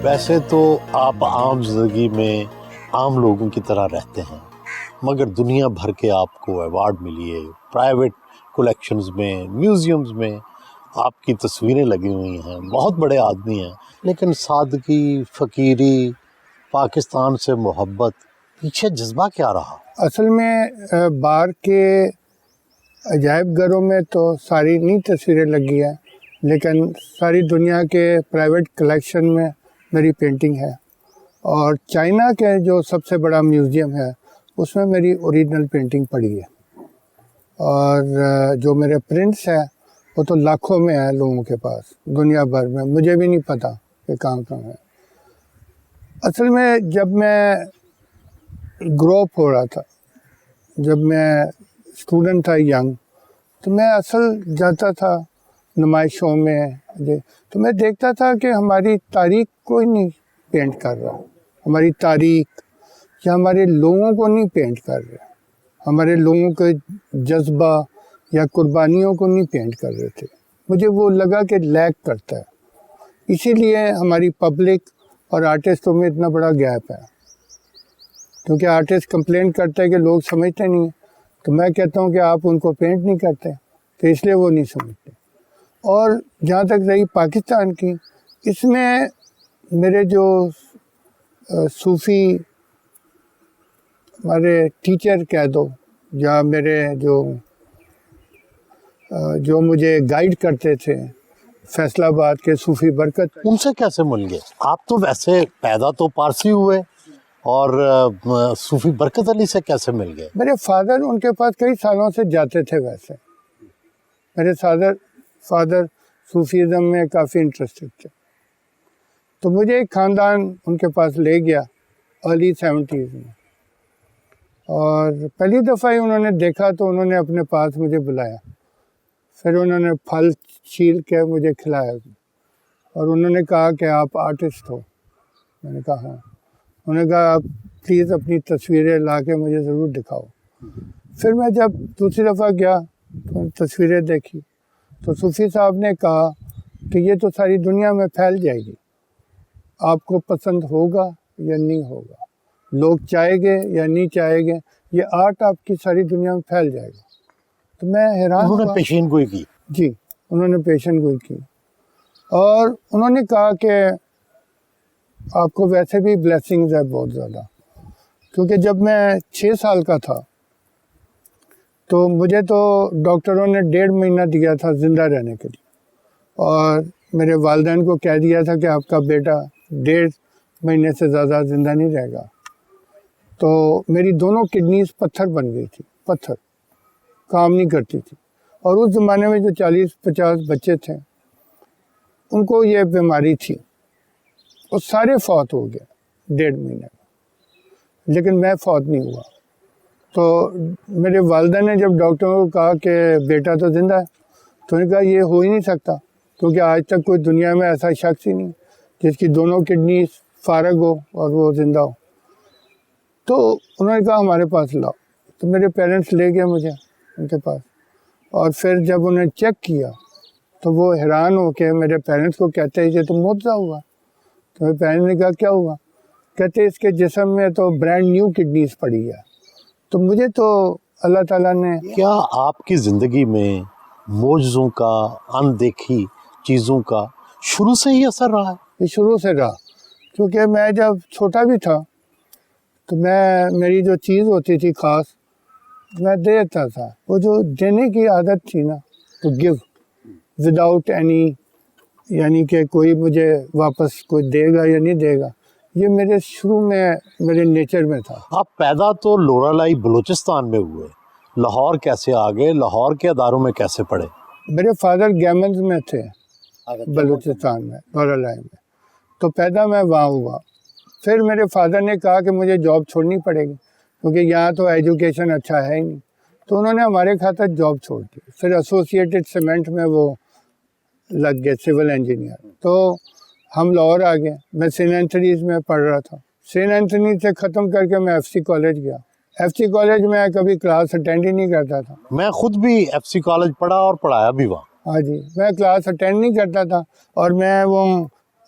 ویسے تو آپ عام زندگی میں عام لوگوں کی طرح رہتے ہیں، مگر دنیا بھر کے آپ کو ایوارڈ ملی ہے، پرائیویٹ کلیکشنز میں، میوزیمز میں آپ کی تصویریں لگی ہوئی ہیں، بہت بڑے آدمی ہیں، لیکن سادگی، فقیری، پاکستان سے محبت، پیچھے جذبہ کیا رہا؟ اصل میں باہر کے عجائب گھروں میں تو ساری نہیں تصویریں لگی ہیں، لیکن ساری دنیا کے پرائیویٹ کلیکشن میں میری پینٹنگ ہے، اور چائنا کے جو سب سے بڑا میوزیم ہے اس میں میری اوریجنل پینٹنگ پڑی ہے، اور جو میرے پرنٹس ہیں وہ تو لاکھوں میں ہیں لوگوں کے پاس دنیا بھر میں، مجھے بھی نہیں پتہ کہ کہاں کہاں ہے۔ اصل میں جب میں گرو اپ ہو رہا تھا، جب میں اسٹوڈنٹ تھا ینگ، تو میں اصل جاتا تھا نمائشوں میں، تو میں دیکھتا تھا کہ ہماری تاریخ کوئی نہیں پینٹ کر رہا، ہماری تاریخ یا ہمارے لوگوں کو نہیں پینٹ کر رہے، ہمارے لوگوں کے جذبہ یا قربانیوں کو نہیں پینٹ کر رہے تھے۔ مجھے وہ لگا کہ لیک کرتا ہے، اسی لیے ہماری پبلک اور آرٹسٹوں میں اتنا بڑا گیپ ہے، کیونکہ آرٹسٹ کمپلین کرتا ہے کہ لوگ سمجھتے نہیں ہیں، تو میں کہتا ہوں کہ آپ ان کو پینٹ نہیں کرتے، تو اس لیے وہ نہیں سمجھتے۔ اور جہاں تک رہی پاکستان کی، اس میں میرے جو صوفی ہمارے ٹیچر کہہ دو، یا میرے جو مجھے گائیڈ کرتے تھے فیصل آباد کے صوفی برکت، ان سے کیسے مل گئے؟ آپ تو ویسے پیدا تو پارسی ہوئے، اور صوفی برکت علی سے کیسے مل گئے؟ میرے فادر ان کے پاس کئی سالوں سے جاتے تھے، ویسے میرے فادر صوفیزم میں کافی انٹرسٹڈ تھے، تو مجھے ایک خاندان ان کے پاس لے گیا ارلی 70s میں، اور پہلی دفعہ ہی انہوں نے دیکھا تو انہوں نے اپنے پاس مجھے بلایا، پھر انہوں نے پھل چھیل کے مجھے کھلایا، اور انہوں نے کہا کہ آپ آرٹسٹ ہو؟ میں نے کہا ہاں۔ انہوں نے کہا آپ پلیز اپنی تصویریں لا کے مجھے ضرور دکھاؤ۔ پھر میں جب دوسری دفعہ گیا تو تصویریں دیکھی، تو صوفی صاحب نے کہا کہ یہ تو ساری دنیا میں پھیل جائے گی، آپ کو پسند ہوگا یا نہیں ہوگا، لوگ چاہیں گے یا نہیں چاہیں گے، یہ آرٹ آپ کی ساری دنیا میں پھیل جائے گا۔ تو میں حیران انہوں نے ہوا۔ پیشین گوئی کی؟ جی، انہوں نے پیشن گوئی کی، اور انہوں نے کہا کہ آپ کو ویسے بھی بلیسنگز ہے بہت زیادہ، کیونکہ جب میں 6 سال کا تھا تو مجھے تو ڈاکٹروں نے 1.5 مہینہ دیا تھا زندہ رہنے کے لیے، اور میرے والدین کو کہہ دیا تھا کہ آپ کا بیٹا 1.5 مہینے سے زیادہ زندہ نہیں رہے گا۔ تو میری دونوں کڈنیز پتھر بن گئی تھی، پتھر کام نہیں کرتی تھی، اور اس زمانے میں جو 40-50 بچے تھے ان کو یہ بیماری تھی، وہ سارے فوت ہو گئے 1.5 مہینے میں، لیکن میں فوت نہیں ہوا۔ تو میرے والدہ نے جب ڈاکٹروں کو کہا کہ بیٹا تو زندہ ہے، تو انہوں نے کہا یہ ہو ہی نہیں سکتا، کیونکہ آج تک کوئی دنیا میں ایسا شخص ہی نہیں جس کی دونوں کڈنی فارغ ہو اور وہ زندہ ہو۔ تو انہوں نے کہا ہمارے پاس لاؤ، تو میرے پیرنٹس لے گئے مجھے ان کے پاس، اور پھر جب انہیں چیک کیا تو وہ حیران ہو کے میرے پیرنٹس کو کہتے ہیں یہ تو معجزہ ہوا۔ تو میرے پیرنٹس نے کہا کیا ہوا؟ کہتے اس کے جسم میں تو برانڈ نیو کڈنیز پڑی ہے۔ تو مجھے تو اللہ تعالیٰ نے، کیا آپ کی زندگی میں معجزوں کا، اندیکھی چیزوں کا شروع سے ہی اثر رہا ہے؟ یہ شروع سے رہا، کیونکہ میں جب چھوٹا بھی تھا تو میری جو چیز ہوتی تھی خاص میں دیتا تھا، وہ جو دینے کی عادت تھی نا، تو گیو وداؤٹ اینی، یعنی کہ کوئی مجھے واپس کوئی دے گا یا نہیں دے گا، یہ میرے شروع میں میرے نیچر میں تھا۔ آپ پیدا تو لورالائی بلوچستان میں ہوئے، لاہور کیسے آ گئے؟ لاہور کے اداروں میں کیسے پڑھے؟ میرے فادر گیمنز میں تھے بلوچستان میں، لورالائی میں، تو پیدا میں وہاں ہوا۔ پھر میرے فادر نے کہا کہ مجھے جاب چھوڑنی پڑے گی، کیونکہ یہاں تو ایجوکیشن اچھا ہے ہی نہیں، تو انہوں نے ہمارے خاطر جاب چھوڑ دی۔ پھر ایسوسیٹڈ سیمنٹ میں وہ لگ گئے سول انجینئر، تو ہم لاہور آ گئے۔ میں سینٹ اینتھنیز میں پڑھ رہا تھا، سینٹ اینتھنی سے ختم کر کے میں ایف سی کالج گیا۔ ایف سی کالج میں کبھی کلاس اٹینڈ ہی نہیں کرتا تھا۔ میں خود بھی ایف سی کالج پڑھا اور پڑھایا بھی وہاں۔ ہاں جی، میں کلاس اٹینڈ نہیں کرتا تھا، اور میں وہ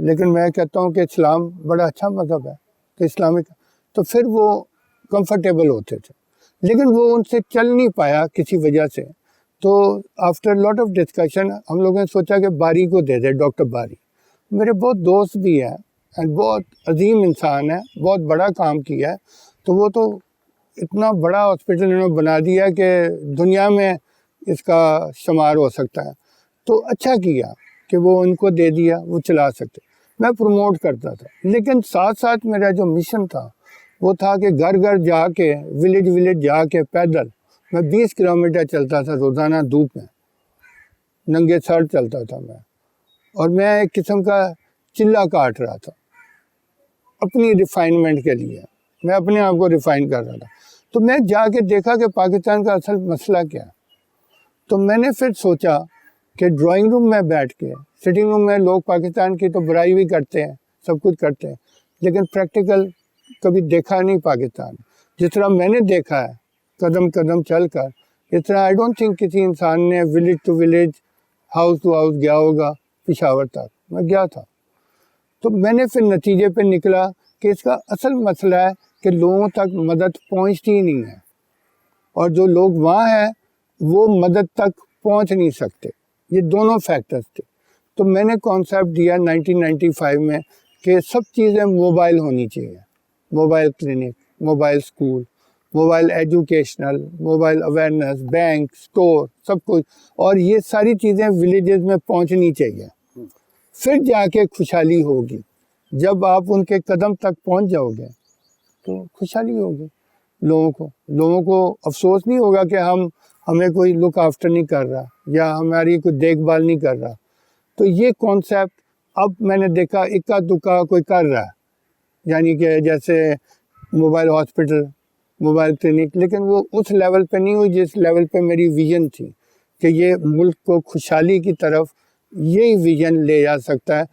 لیکن میں کہتا ہوں کہ اسلام بڑا اچھا مذہب ہے تو اسلامک، تو پھر وہ کمفرٹیبل ہوتے تھے، لیکن وہ ان سے چل نہیں پایا کسی وجہ سے. تو آفٹر لاٹ آف ڈسکشن ہم لوگوں نے سوچا کہ باری کو دے دے، ڈاکٹر باری. میرے بہت دوست بھی ہیں اینڈ بہت عظیم انسان ہے، بہت بڑا کام کیا ہے. تو وہ تو اتنا بڑا ہاسپٹل انہوں نے بنا دیا کہ دنیا میں اس کا شمار ہو سکتا ہے. تو اچھا کیا کہ وہ ان کو دے دیا، وہ چلا سکتے. میں پروموٹ کرتا تھا، لیکن ساتھ ساتھ میرا جو مشن تھا وہ تھا کہ گھر گھر جا کے، ولیج جا کے پیدل میں 20 کلومیٹر چلتا تھا روزانہ، دھوپ میں ننگے سر چلتا تھا میں، اور میں ایک قسم کا چلہ کاٹ رہا تھا اپنی ریفائنمنٹ کے لیے. میں اپنے آپ کو ریفائن کر رہا تھا. تو میں جا کے دیکھا کہ پاکستان کا اصل مسئلہ کیا ہے. تو میں نے پھر سوچا کہ ڈرائنگ روم میں بیٹھ کے، سٹنگ روم میں لوگ پاکستان کی تو برائی بھی کرتے ہیں، سب کچھ کرتے ہیں، لیکن پریکٹیکل کبھی دیکھا نہیں پاکستان. جس طرح میں نے دیکھا ہے قدم قدم چل کر، اس طرح آئی ڈونٹ تھنک کسی انسان نے village to village, house to house گیا ہوگا پشاور تک. میں گیا تھا. تو میں نے پھر نتیجے پہ نکلا کہ اس کا اصل مسئلہ ہے کہ لوگوں تک مدد پہنچتی ہی نہیں ہے، اور جو لوگ وہاں ہیں وہ مدد تک پہنچ نہیں سکتے. یہ دونوں فیکٹرز تھے. تو میں نے کانسیپٹ دیا 1995 میں کہ سب چیزیں موبائل ہونی چاہیے. Mobile clinic, mobile school, mobile educational, mobile awareness, bank, store, سب کچھ، اور یہ ساری چیزیں ولیجز میں پہنچنی چاہیے. پھر جا کے خوشحالی ہوگی. جب آپ ان کے قدم تک پہنچ جاؤ گے تو خوشحالی ہوگی. لوگوں کو افسوس نہیں ہوگا کہ ہمیں کوئی لک آفٹر نہیں کر رہا یا ہماری کوئی دیکھ بھال نہیں کر رہا. تو یہ کانسیپٹ اب میں نے دیکھا اکا دکا کوئی کر رہا ہے، یعنی کہ جیسے موبائل ہاسپٹل، موبائل کلینک، لیکن وہ اس لیول پہ نہیں ہوئی جس لیول پہ میری ویژن تھی کہ یہ ملک کو خوشحالی کی طرف یہی ویژن لے جا سکتا ہے